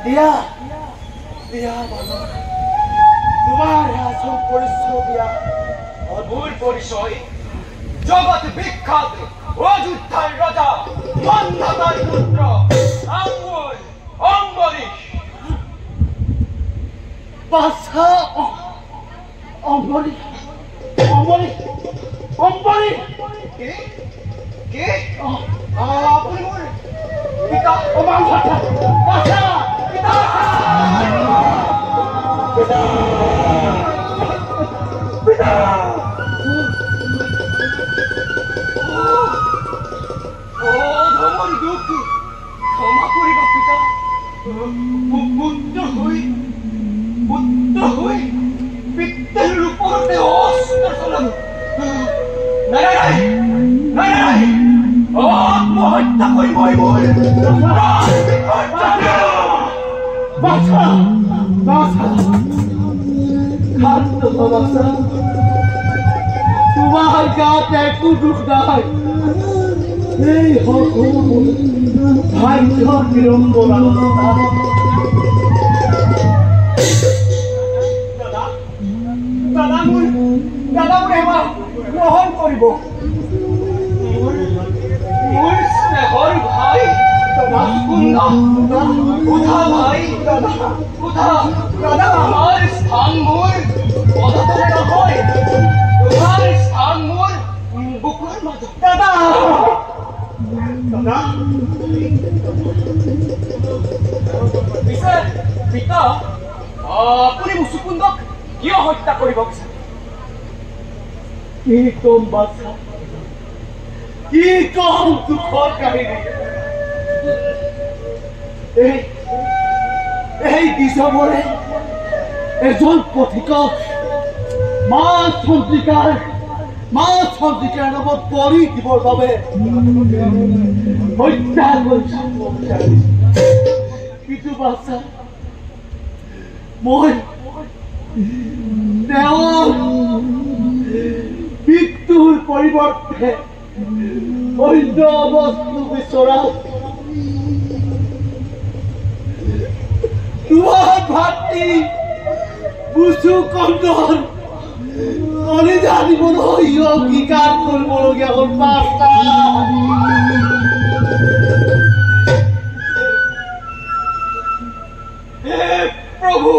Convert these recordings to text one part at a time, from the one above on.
দিয়া দিয়া বাবা তোমার আসল পরিশ্রম দিয়া অদ্ভুত পরিচয় জগৎ বিখ্যাত অযোধ্যার রাজা মন্দাতার পুত্র আঙ্গুল অম্বরীশ। বাছা অম্বরীশ অম্বরীশ অম্বরীশ কে কে আপনি মোর পিতা ও বাছা বাছা পিতা পিতা পিতা ও ধমর দুঃখ ক্ষমা করিবা পিতা। পুত্র হই পিতার উপরতে অস্ত্র চালানো নাই নাই নাই নাই আত্মহত্যা করিবই বল বাছা বাছা খাদ্য বাছা তোমার গাতে একটু দুঃখ নাই এই হকম ভাগ্য বিড়ম্বনা দাদা মোৰ এবাৰ গ্ৰহণ কৰিব। মোৰ স্নেহৰ ভাই উঠা ভাই উঠা দাদা আমাৰ স্থান মোৰ পদতলে নহয় তোমাৰ স্থান মোৰ বুকুৰ মাজত। দাদা দাদা পিছে পিতা আপুনি মুচুকুন্দক কিয় হত্যা কৰিব বিচাৰে? কি কম বাছা কি কম দুখৰ কাহিনী এই বিষমৰে এজন পথিকক মা চন্দ্ৰিকাৰ নামত বলি দিবৰ বাবে হত্যা কৰিছে। কিন্তু বাছা মই তেওঁৰ মৃত্যুৰ পৰিৱৰ্তে অন্য বস্তু বিচৰা তোমাৰ ভাতৃ মুচুকুন্দৰ কলিজা দিবলৈ অংগীকাৰ কৰিবলগীয়া হ'ল। বাছা হে প্ৰভু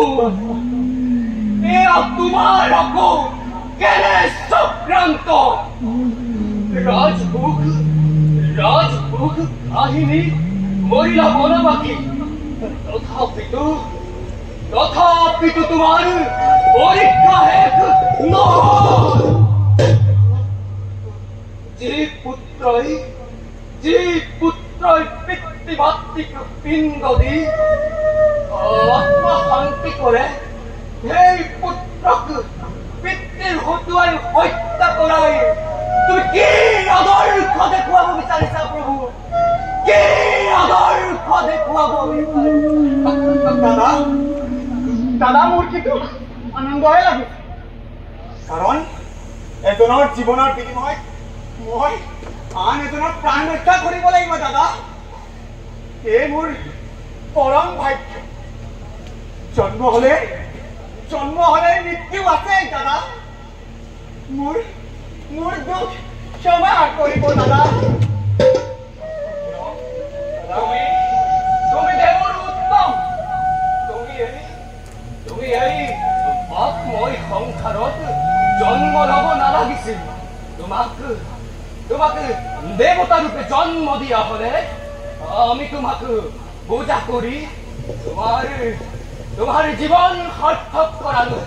এয়া তোমাৰ আকৌ কেনে চক্ৰান্ত ৰাজভোগ কাহিনী মৰিলা বনবাসী তথাপিতো তোমাৰ পৰীক্ষা শেষ নহয়। যি পুত্ৰই পিতৃ মাতৃক পিণ্ড দি আত্মশান্তি কৰে সেই পুত্ৰক পিতৃৰ হতুৱাই হত্যা কৰাই তুমি কি আদৰ্শ দেখুৱাব বিচাৰিছা প্ৰভু? কি আদৰ্শ দেখুৱাব বিচাৰিছা? দাদা মোৰ কিন্তু আনন্দহে লাগে, কাৰণ এজনৰ জীৱনৰ বিনিময়ত মই আন এজনৰ প্ৰাণ ৰক্ষা কৰিব লাগিব। দাদা এই মোৰ পৰম ভাগ্য। জন্ম হলে মৃত্যু আছে। দাদা মোৰ দুখ ক্ষমা কৰিব। দাদা তুমি দেৱৰ উত্তম। তুমি এই পাপময় সংসাৰত জন্ম ল'ব নালাগিছিল। তোমাক দেৱতা ৰূপে জন্ম দিয়া হলে আমি তোমাক পূজা কৰি তোমাৰ জীৱন সাৰ্থক কৰালো।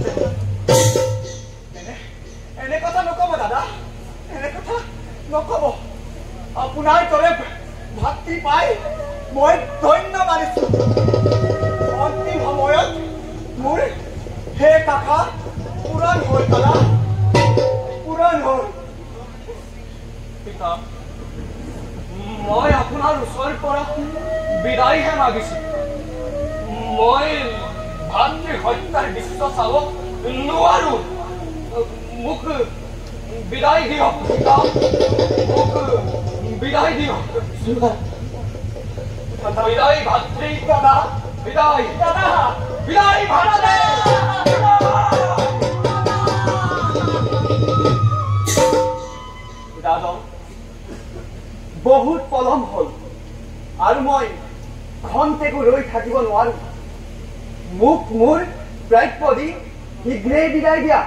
এনে কথা নকব দাদা, এনে কথা নকব। আপোনাৰ দৰে ভাতৃ পাই মই ধন্য মানিছো। অন্তিম সময়ত মোৰ সেই কাষা পূৰণ হ'ল। দাদা পূৰণ হ'ল। পিতা মই আপোনাৰ ওচৰৰ পৰা বিদায়হে মাগিছো। মই ভাতৃ হত্যাৰ দৃশ্য চাব নোৱাৰো। মোক বিদায় দিয়ক পিতা, মোক বিদায় দিয়ক। বিদায় ভাতৃ। দাদা বিদায় দাদা বিদায় বাংলাদেশ দাদা বহুত পলম হল আৰু মই ঘণ্টেকো ৰৈ থাকিব নোৱাৰো মোক মোৰ প্ৰাপ্য দি শীঘ্ৰেই বিদায় দিয়া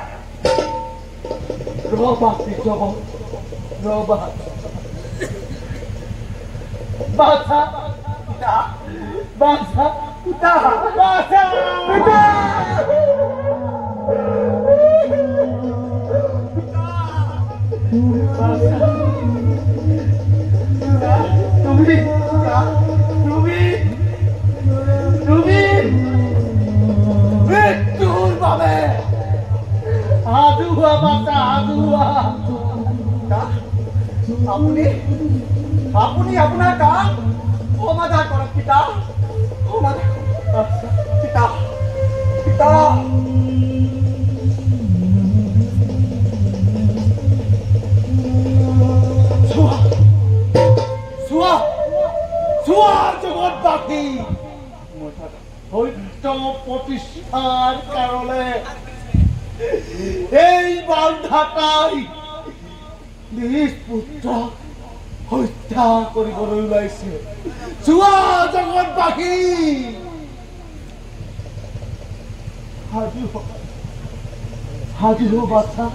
ৰবা ৰবা বাছা বাছা পিতা বাছা পিতা তুমি মৃত্যুৰ বাবে আদুৱা বাছা আদুৱা আপুনি আপোনাৰ কাম সমাধান কৰক পিতা সমাধান পিতা পিতা জগতবাসী সত্য প্ৰতিষ্ঠাৰ কাৰণে এই বান্ধাতাই নিজ পুত্ৰক হত্যা কৰিবলৈ ওলাইছে চোৱা জগতবাসী সাধু বাচ্চা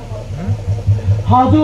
সাধু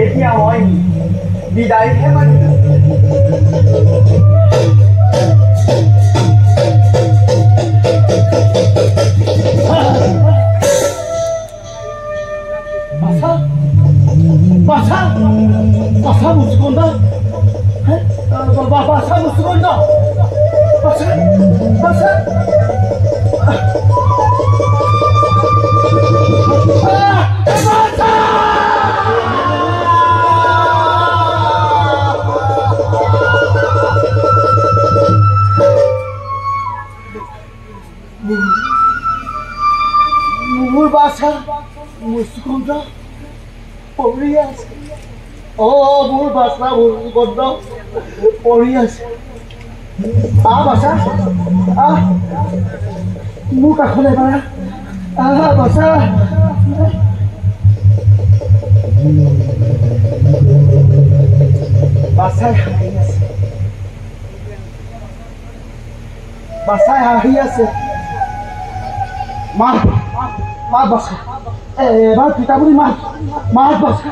এতিয়া মই বিদায়হে মানিলো Pasa muskonda, pasa muskonda, pasa. Mur basa muskonda, Orias. Oh, mur basa muskonda, Orias. Basa. Muka khole bara. Basa. Basa Arias. Basa Arias. Mar basa. Mar kita beri mar basa.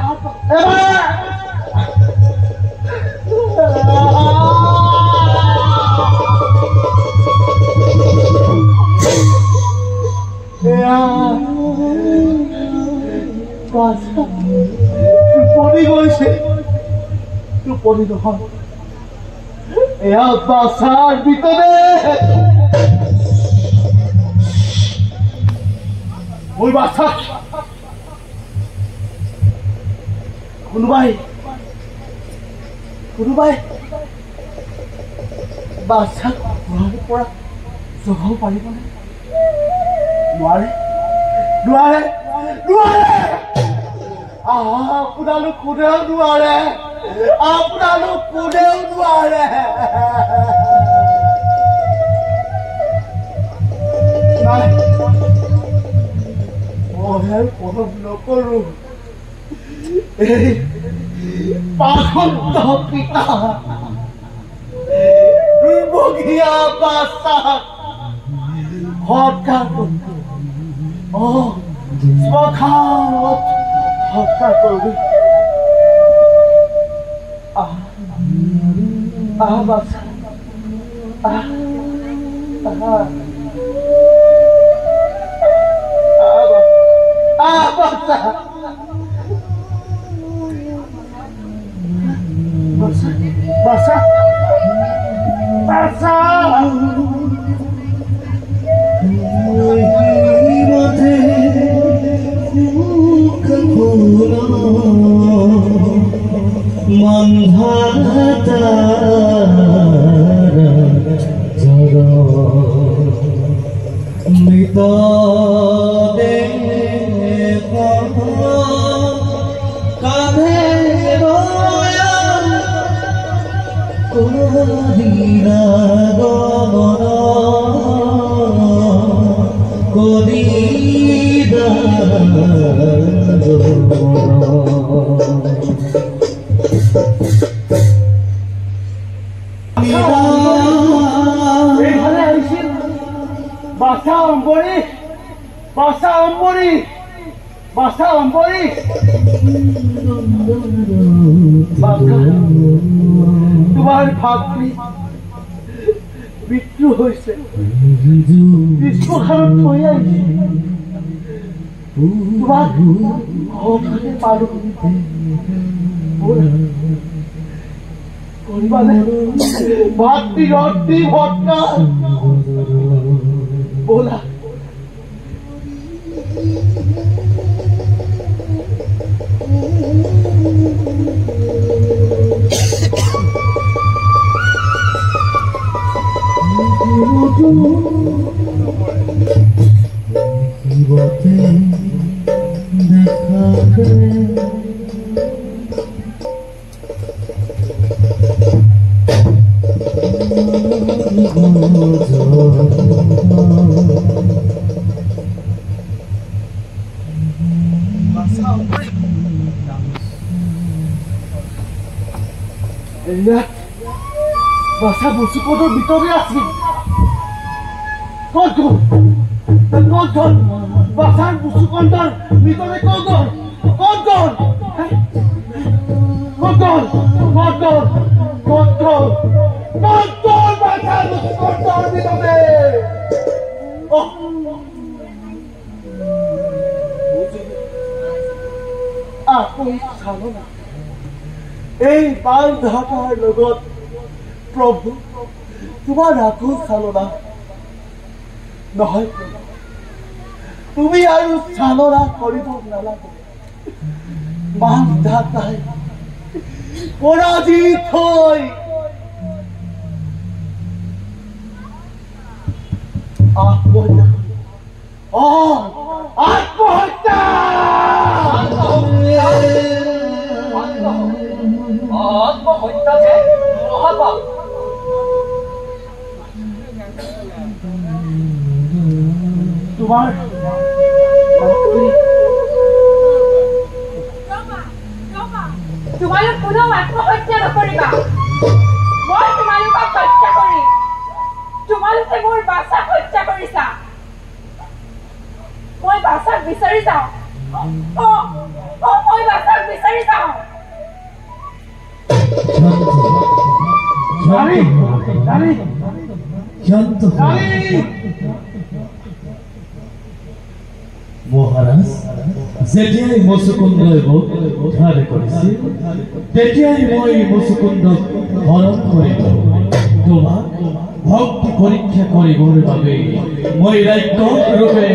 টোপনি গৈছে টোপনি নহয় এয়া বাছাৰ ভিতৰে মোৰ বাছা কোনোবাই বাছাক ঘৰৰ পৰা জগাব পাৰিবনে নোৱাৰে আপোনালোক কোনেও নোৱাৰে নাই মই পলম নকৰো এই পাখণ্ড পিতা দুৰ্ভগীয়া বাছাক হত্যা কৰোঁ শ্মশানত হত্যা কৰোঁ বাছা তোমাৰ ভাতৃ মৃত্যু হৈছে শ্মশানত থৈ আহিছে তোমাক হঠাতে পালো ভাতৃ ৰত্তি ভট্টা ব'লা বাছা বসুপদৰ ভিতৰে আছিল ক'ত গ'ল বাছাৰ বসুকন্দৰ ভিতৰে ক'ত গ'ল বাছাৰ বসুকন্দৰ ভিতৰে আপুনি চালো না এই বাল ধাতাৰ লগত প্ৰভু তোমাৰ আকৌ চালনা নহয় তুমি আৰু চালনা কৰিব নালাগে বাল ধাতাই পৰাজিত হৈ আত্মহত্যা আত্মহত্যা যে মহাপাপ তোমাৰ তোমালোক কোনেও আত্মহত্যা নকৰিবা মই তোমালোকক হত্যা কৰিম তোমালোকে মোৰ বাছাক হত্যা কৰিছা মই বাছাক বিচাৰি যাওঁ মই বাছাক বিচাৰি যাওঁ মহাৰাজ যেতিয়াই মুচুকুন্দই মোক উদ্ধাৰ কৰিছিল তেতিয়াই মই মুচুকুন্দক হৰণ কৰিলো তোমাক ভক্তি পৰীক্ষা কৰিবৰ বাবে মই ৰাক্ষস ৰূপে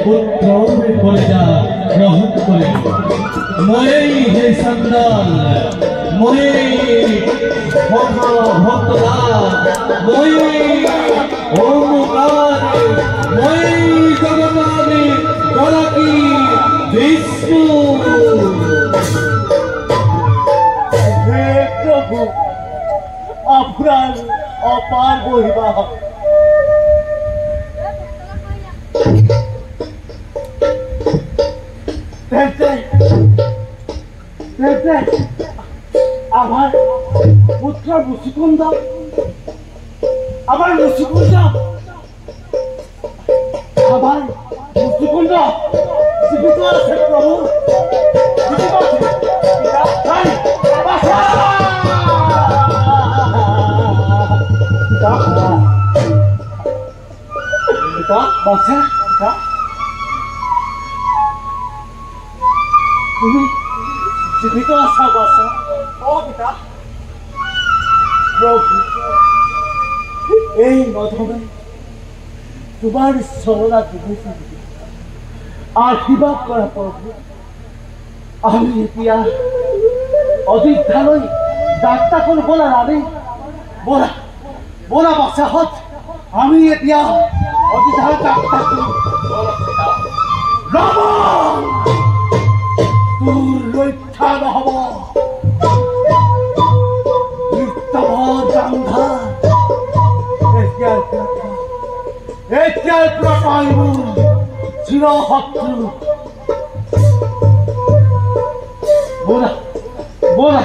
পুত্ৰৰ কলিজা গ্ৰহণ কৰিলো মই হে চন্দন মই ভক্তলাল মই ওমকাৰ মই জগন্নাথী গৰাকী বিষ্ণু হে প্রভু আপনার অপার মহিমা আমার পুত্র মুচুকুন্দ আমার মুচুকুন্দ আমার মুচুকুন্দ জীবিত আছে প্রভু জীবিত আছে বাচ্চা তুমি জীবিত আছা বাচ্চা ও পিতা প্রভু এই মধমে তোমার চরণা দিয়েছি আশীর্বাদ করা প্রভু আমি এতিয়া অযোধ্যালৈ যাত্ৰাখন বলা ৰাণী বলা বলা বাচ্চাহঁত আমি এতিয়া অযোধ্যালৈ যাত্ৰা কৰিম তোৰ ৰক্ষা নহব এতিয়াৰ পৰা পাই মোৰ চিৰশত্ৰু বলা বলা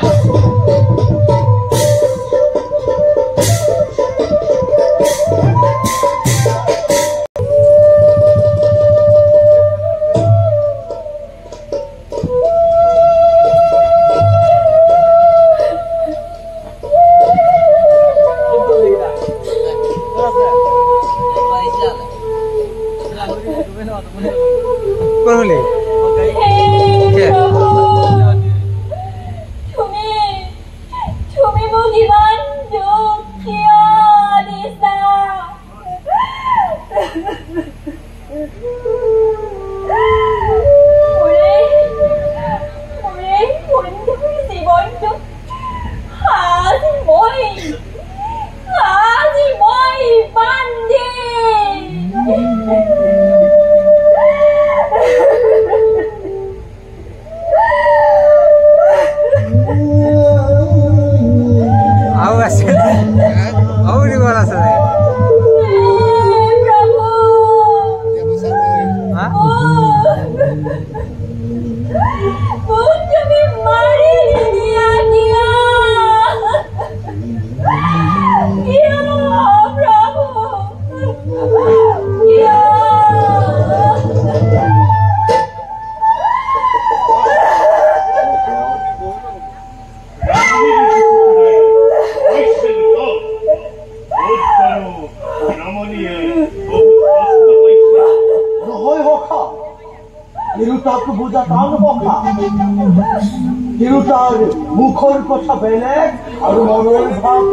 মুখৰ কথা বেলেগ আৰু মনৰ ভাৱ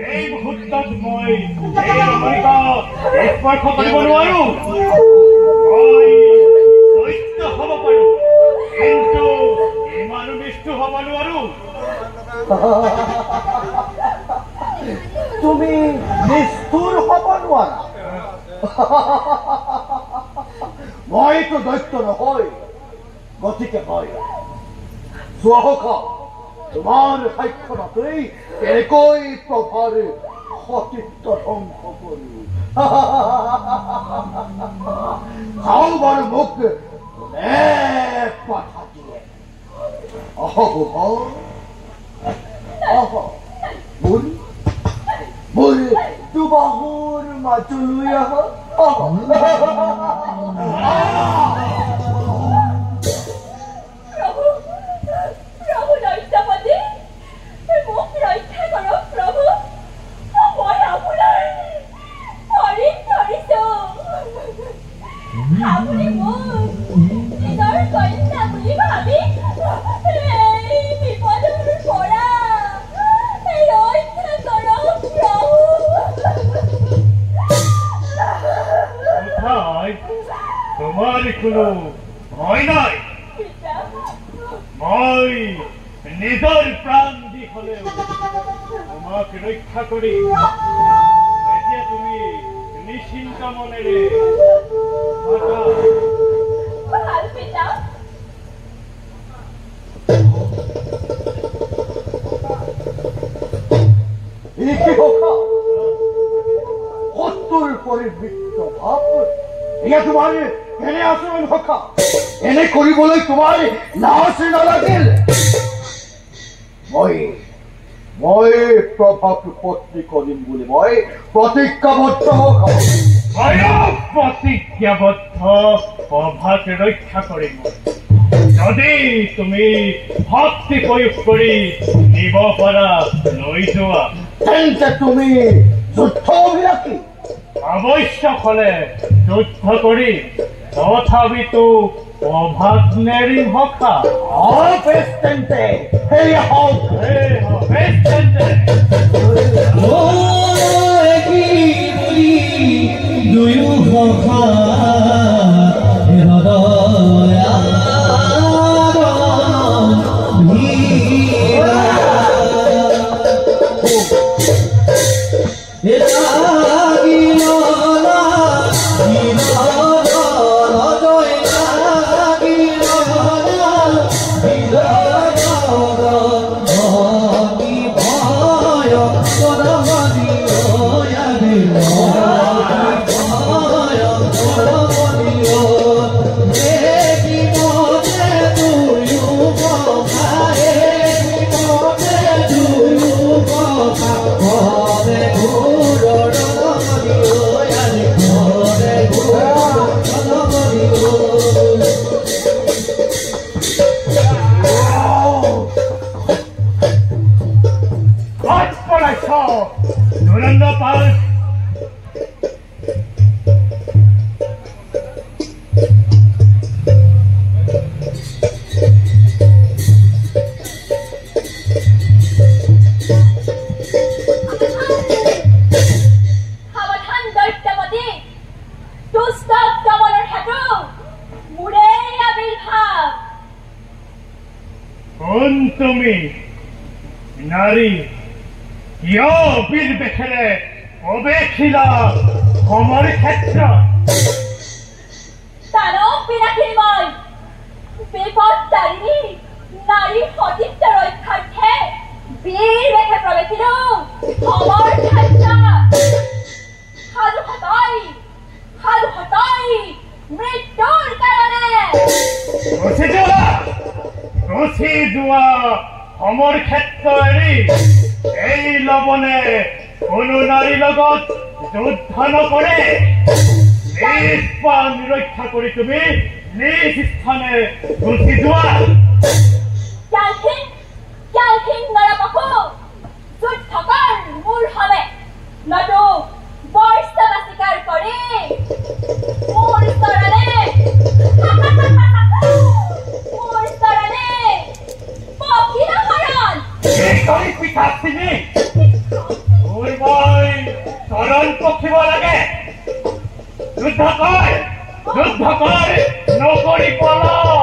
এই মুহূৰ্তত মই এই ৰমণীক স্পৰ্শ কৰিব নোৱাৰো মই দৈত্য হ'ব পাৰো কিন্তু ইমানো নিষ্ঠুৰ হ'ব নোৱাৰো তুমি নিষ্ঠুৰ হ'ব নোৱাৰা মইতো দৈত্য নহয় গতিকে মই চোৱাহক তোমাৰ সাক্ষণতেই কেনেকৈ প্ৰভাৰ সতীত্ব ধ্বংস কৰো চাওঁ বাৰু মোক কোনে কথা দিয়ে মোৰ দুবাহুৰ মাজলৈ Prabhu, তোমাৰ কোনো ভয় নাই মই নিজেৰ প্ৰাণ দি হলেও তোমাকে ৰক্ষা কৰি এতিয়া তুমি নিশ্চিন্ত মনেৰে থাকা ভাল পিতা শত্ৰুৰ পৰিবৃত্ত ভাৱ এয়া তোমাৰ এনে আচৰণ সখা এনে কৰিবলৈ তোমাৰ লাজ নালাগিল মই প্ৰভাক পত্নী কৰিম বুলি মই প্ৰতিজ্ঞাবদ্ধ প্ৰতিজ্ঞাবদ্ধ প্ৰভাক ৰক্ষা কৰিম যদি তুমি শক্তি প্ৰয়োগ কৰি নিব পাৰা লৈ যোৱা তেন্তে তুমি যুদ্ধ অভিলাষী আৱশ্যক হলে যুদ্ধ কৰি তথাপিতো প্ৰভাক নেৰিম সখা বেছ তেন্তে সেয়া হওক বেছ তেন্তে দুয়ো সখা তুমি নারী কিয় বীর বেখেলে অবেখিলা সমর ক্ষেত্র দানৱ বিনাশী মই বিপদতাৰিণী নাৰী সতীত্ব ৰক্ষাৰ্থে বীৰ বেশে প্ৰৱেশিলো সমৰ ক্ষেত্ৰত সাধু হতই মৃত্যুৰ কাৰণে ৰচি যোৱা সমৰ ক্ষেত্ৰ এৰি এই লবণে কোনো নাৰীৰ লগত যুদ্ধ নকৰে নিজ প্ৰাণ ৰক্ষা কৰি তুমি নিজ স্থানে গুচি যোৱা ক্যালখিন নৰপশু যুদ্ধকৰ মোৰ হবে নতু বৰ্ষবা স্বীকাৰ কৰি মোৰ স্তৰণে পক্ষীৰহৰণ কৰি পিতাচিনী মোৰ মই চৰণ পক্ষিব লাগে যুদ্ধ কৰ নকৰি পলাও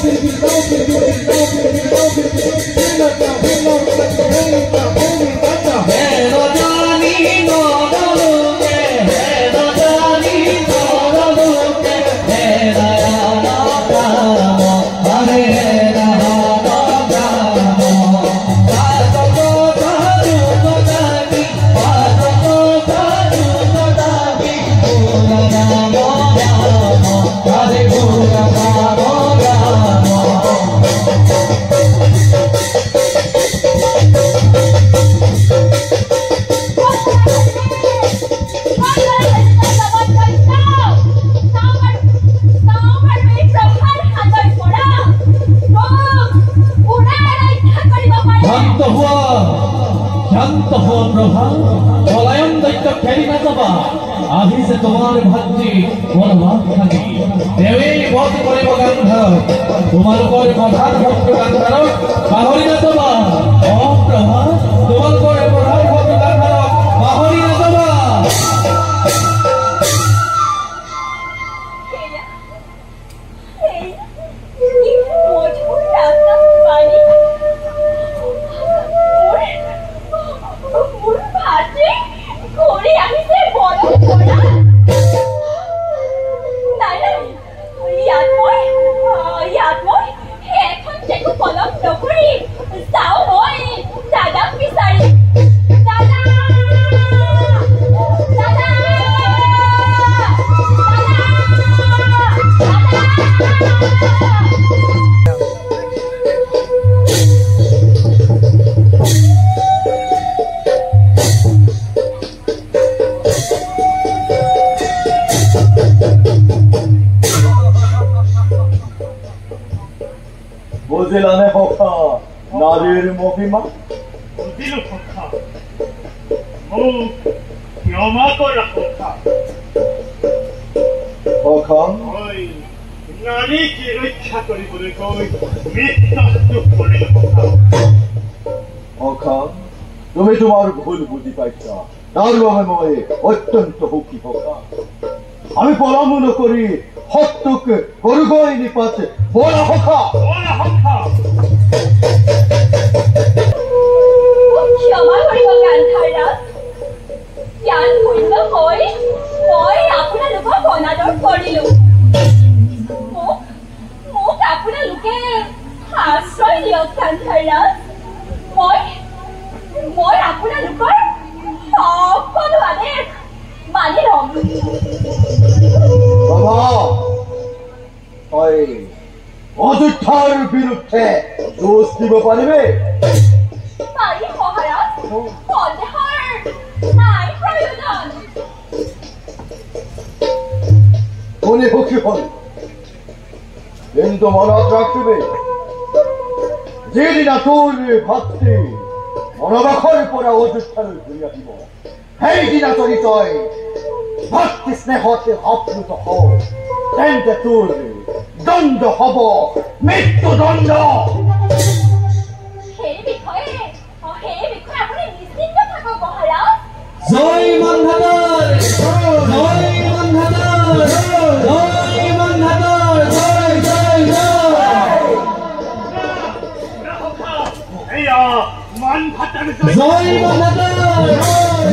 Thank you. তোমাৰ ভাতৃ বনবাসী দেৱী বধ কৰিব গান্ধাৰক তোমালোকৰ প্ৰধান ভক্ত গান্ধাৰক পাহৰি নাযাবা প্ৰভা তোমালোকৰ প্ৰধান ভক্ত গান্ধাৰক পাহৰি নাযাবা বুঝিলানে কথা নাৰীৰ মহিমা বুঝিল কথা মোক ক্ষমা কৰা কথা অখন মই নাৰীক ৰক্ষা কৰিবলৈ গৈ মৃত্যু কৰিল কথা অখন তুমি তোমার ভুল বুঝি পাইছা তার বাবে মই অত্যন্ত সুখী থকা আমি পরামর্শ করি সত্যকে গরুগই নিপাতে বলা হকা ক্ষমা কৰিব গান্ধাৰৰাজ জ্ঞান শূন্য হৈ মই আপোনালোকক অনাদৰ কৰিলো মোক আপোনালোকে আশ্ৰয় দিয়ক গান্ধাৰৰাজ মই আপোনালোকৰ সকলো আদেশ মানি ল'ম বাবা হয় অযোধ্যাৰ বিৰুদ্ধে দোষ দিব পাৰিবে পাৰি মহাৰাজ সন্দেহৰ নাই প্ৰয়োজন শুনি সুখী হল কিন্তু মনত ৰাখবে যেদিনা তোৰ ভাতৃ মনোবাসৰ পৰা অযোধ্যালৈ ঘূৰি আহিব সেইদিনা যদি তই ভক্তি স্নেহতে আপ্লুত হও তেন্তে তোৰ দণ্ড হব মৃত্যুদণ্ড সেই বিষয়ে আপুনি নিশ্চিন্ত থাকক মহাৰাজ জয় মন্ধাতাৰ জয় মন্ধাতাৰ জয় মন্ধাতাৰ জয় জয় জয় এয়া মান ভাতাৰ জয় মন্ধাতাৰ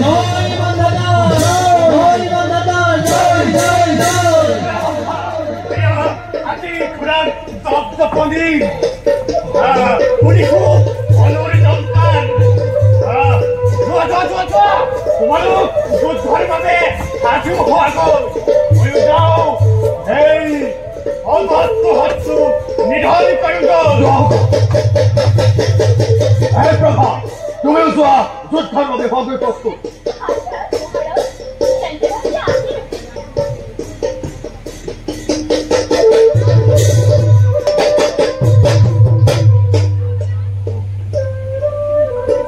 জয় মন্ধাতাৰ জয় মন্ধাতাৰ জয় জয় জয় আজি খুৰাৰ তপ্তপনি শুনিছো অনুৰি জন্তান যোৱা তোমালোক যুদ্ধৰ বাবে সাজু হোৱা গ'ল ময়ো যাওঁ সেই অভদ্ৰ শত্ৰু নিধন কৰি গ'ল হে প্ৰভা তুমিও যোৱা যুদ্ধৰ বাবে সবে প্ৰস্তুত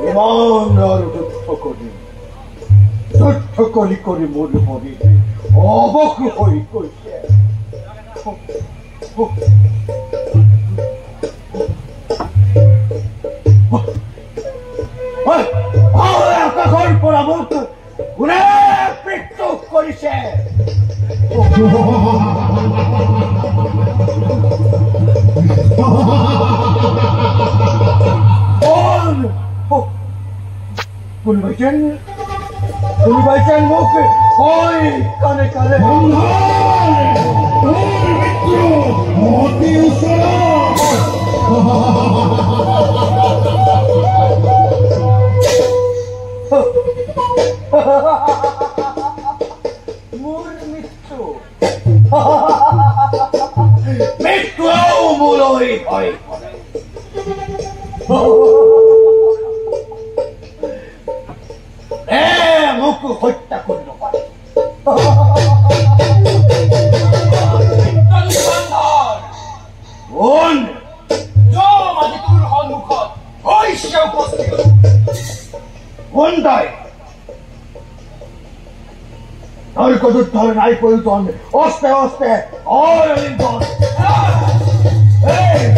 ইমানৰ যুদ্ধ কৰি মোৰ হৰি অৱশ হৈ গৈছে আকাশৰ পৰা মোক কোনে মৃত্যু কৰিছে কোনোবাই যেন মোক হয় কানে কানে অতি ওচৰত মোৰ মৃত্যু মৃত্যুও মোলৈ ভয় কৰে মোক হত্যা কৰিব পাৰে তোৰ সন্মুখত হৈছে উপস্থিত কোন তই তোৰ যুদ্ধেৰ নাই প্ৰয়োজন অস্তে অস্তে অলিম্পন Hey!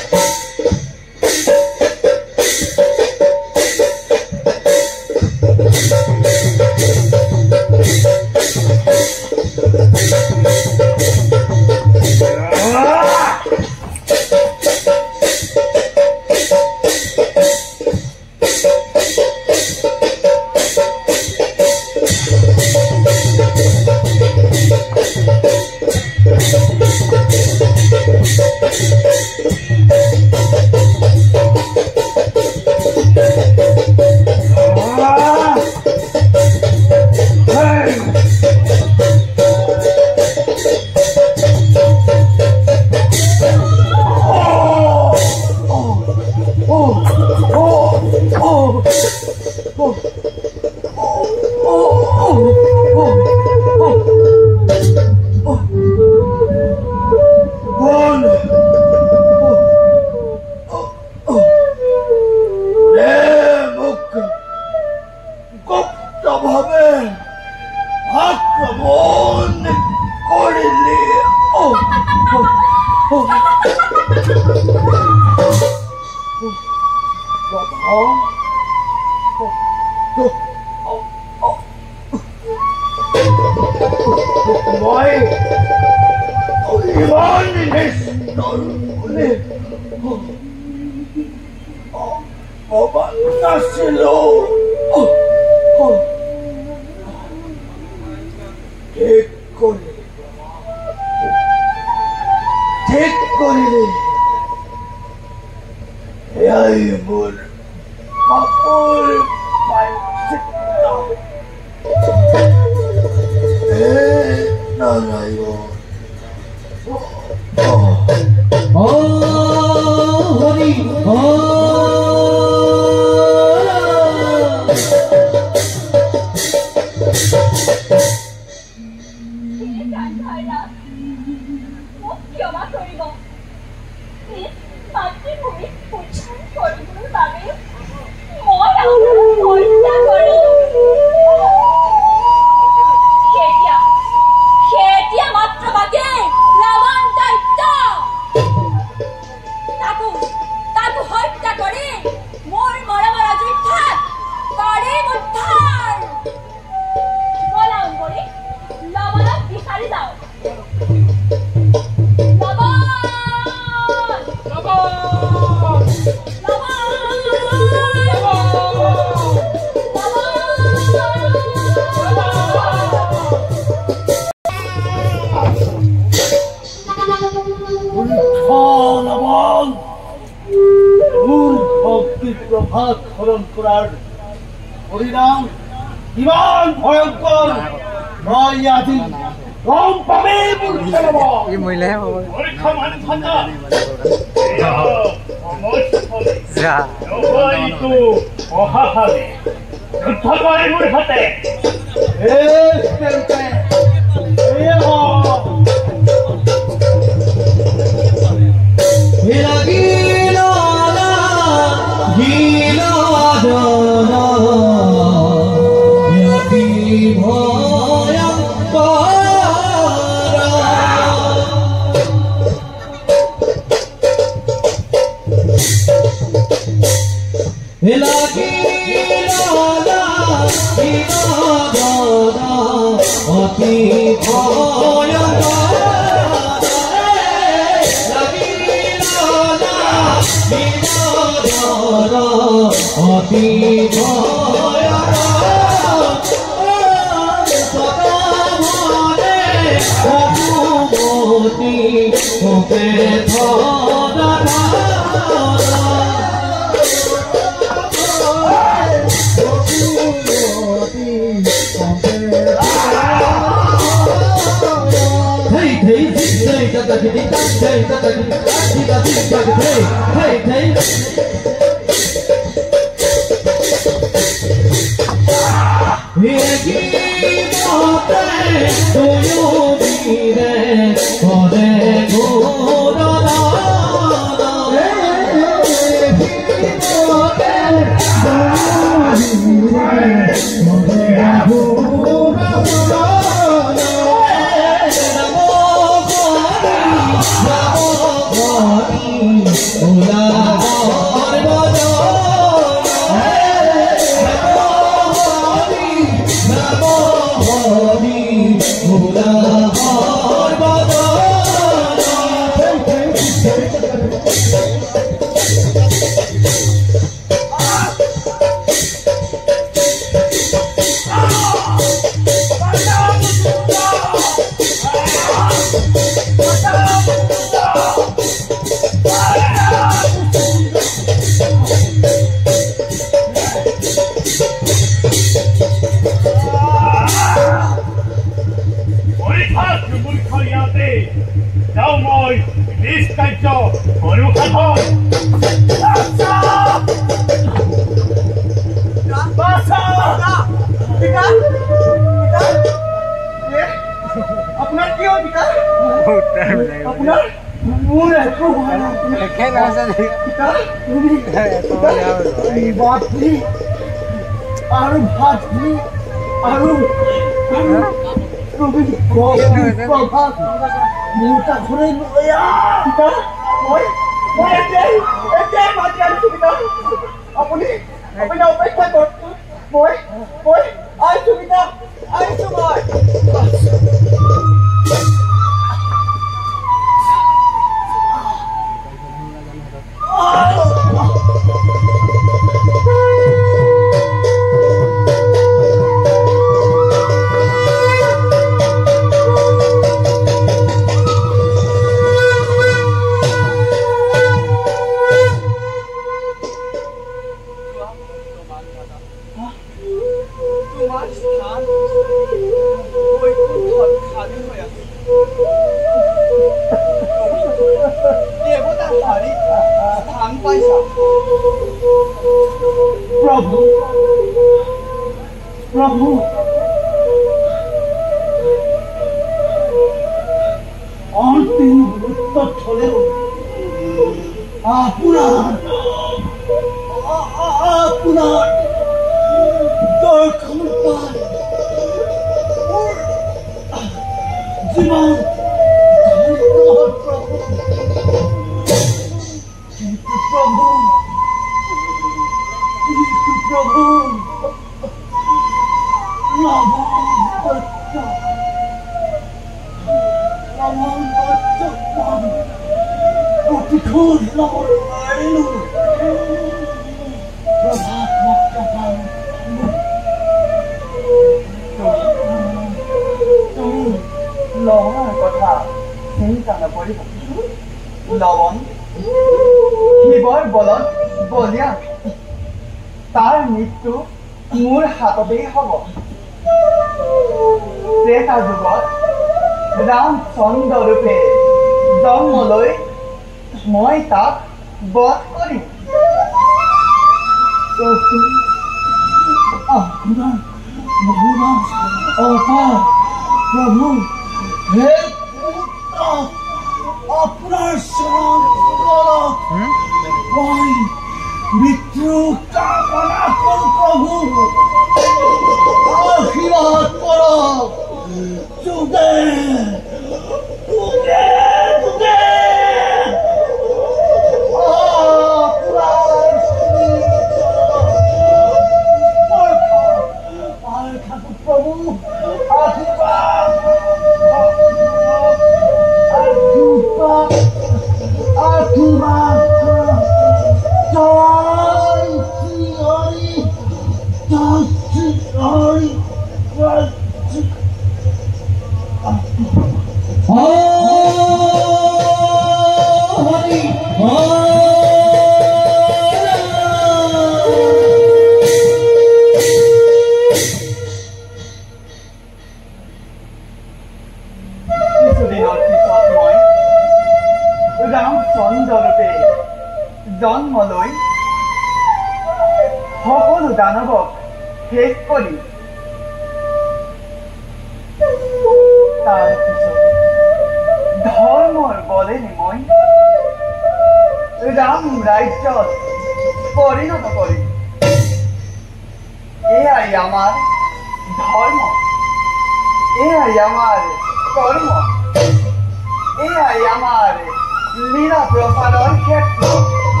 লীলা প্ৰসাৰণ ক্ষেত্ৰ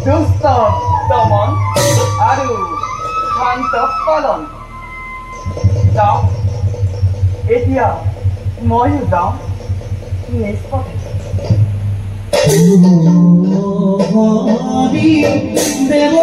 দুষ্ট দমন আৰু শান্ত পালন যাওঁ এতিয়া ময়ো যাওঁ নিজ পথে দেৱ